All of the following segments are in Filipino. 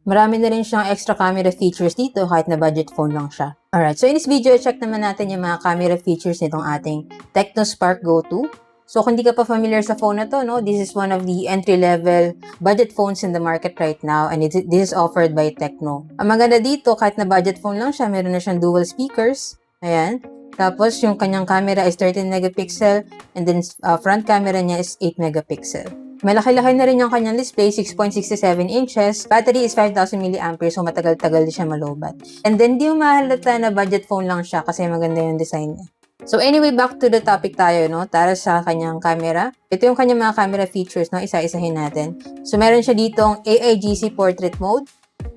Marami na rin siyang extra camera features dito kahit na budget phone lang siya. Alright, so in this video, check naman natin yung mga camera features nitong ating Tecno Spark Go 2. So kung hindi ka pa familiar sa phone na to, no, this is one of the entry-level budget phones in the market right now, and this is offered by Tecno. Ang maganda dito, kahit na budget phone lang siya, meron na siyang dual speakers. Ayan. Tapos yung kanyang camera is 13 megapixel, and then front camera niya is 8 megapixel. Malaki-laki na rin yung kanyang display, 6.67 inches. Battery is 5,000 mAh, so matagal-tagal din siya malobat. And then, di mo mahalata na budget phone lang siya kasi maganda yung design niya. So anyway, back to the topic tayo, no? Tara sa kanyang camera. Ito yung kanyang mga camera features, no? Isa-isahin natin. So meron siya ditong AIGC portrait mode.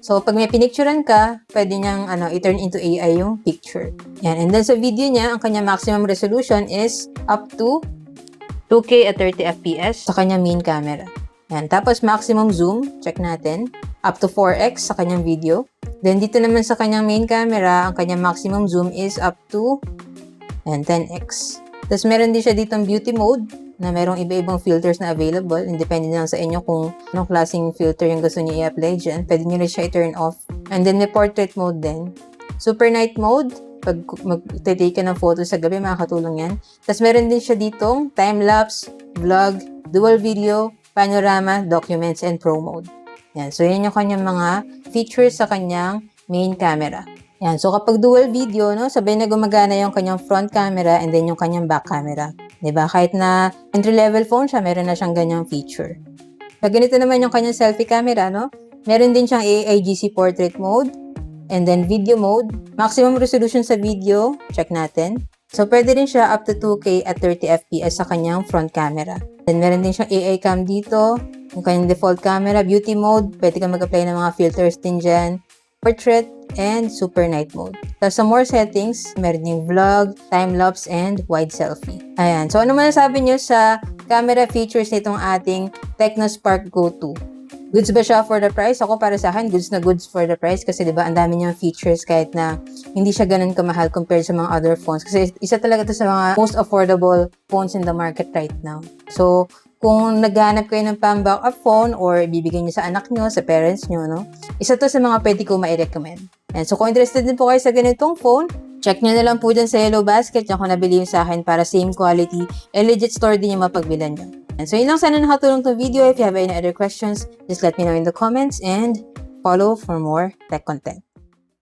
So pag may pinicturean ka, pwede niyang i-turn into AI yung picture. Yan. And then sa video niya, ang kanyang maximum resolution is up to 2K at 30 FPS sa kanyang main camera. Yan. Tapos maximum zoom, check natin, up to 4x sa kanyang video. Then dito naman sa kanyang main camera, ang kanyang maximum zoom is up to 10x. Tapos meron din siya ditong beauty mode na merong iba-ibang filters na available. Depende lang sa inyo kung anong klaseng filter yung gusto niyo i-apply dyan. Pwede nyo rin siya i-turn off. And then may portrait mode din. Super night mode, pag mag-take ka ng photo sa gabi, makakatulong yan. Tapos meron din siya ditong time-lapse, vlog, dual video, panorama, documents, and pro mode. Yan. So yan yung kanyang mga features sa kanyang main camera. Yan. So, kapag dual video, no, sabay na gumagana yung kanyang front camera and then yung kanyang back camera. Diba? Kahit na entry-level phone siya, meron na siyang ganyang feature. Pag ganito naman yung kanyang selfie camera, no, meron din siyang AIGC portrait mode and then video mode. Maximum resolution sa video, check natin. So, pwede rin siya up to 2K at 30 FPS sa kanyang front camera. Then, meron din siyang AI cam dito. Yung kanyang default camera, beauty mode. Pwede ka mag-apply ng mga filters din dyan. Portrait, and super night mode. Tapos sa more settings, meron yung vlog, time-lapse, and wide selfie. Ayan. So, ano man nasabi nyo sa camera features nitong ating Tecno Spark Go 2? Goods ba siya for the price? Ako para sa akin, goods na goods for the price kasi diba, ang dami niyang features kahit na hindi siya ganun kamahal compared sa mga other phones. Kasi isa talaga ito sa mga most affordable phones in the market right now. So, kung naghahanap kayo ng pang-backup phone or ibibigay niyo sa anak niyo, sa parents niyo, no? Isa to sa mga pwede ko ma-recommend. And so, kung interested din po kayo sa ganitong phone, check nyo na lang po dyan sa Yellow Basket yung kung nabili yung sa akin para same quality and legit store din yung mapagbilan nyo. And so, yun lang sana nakatulong tong video. If you have any other questions, just let me know in the comments and follow for more tech content.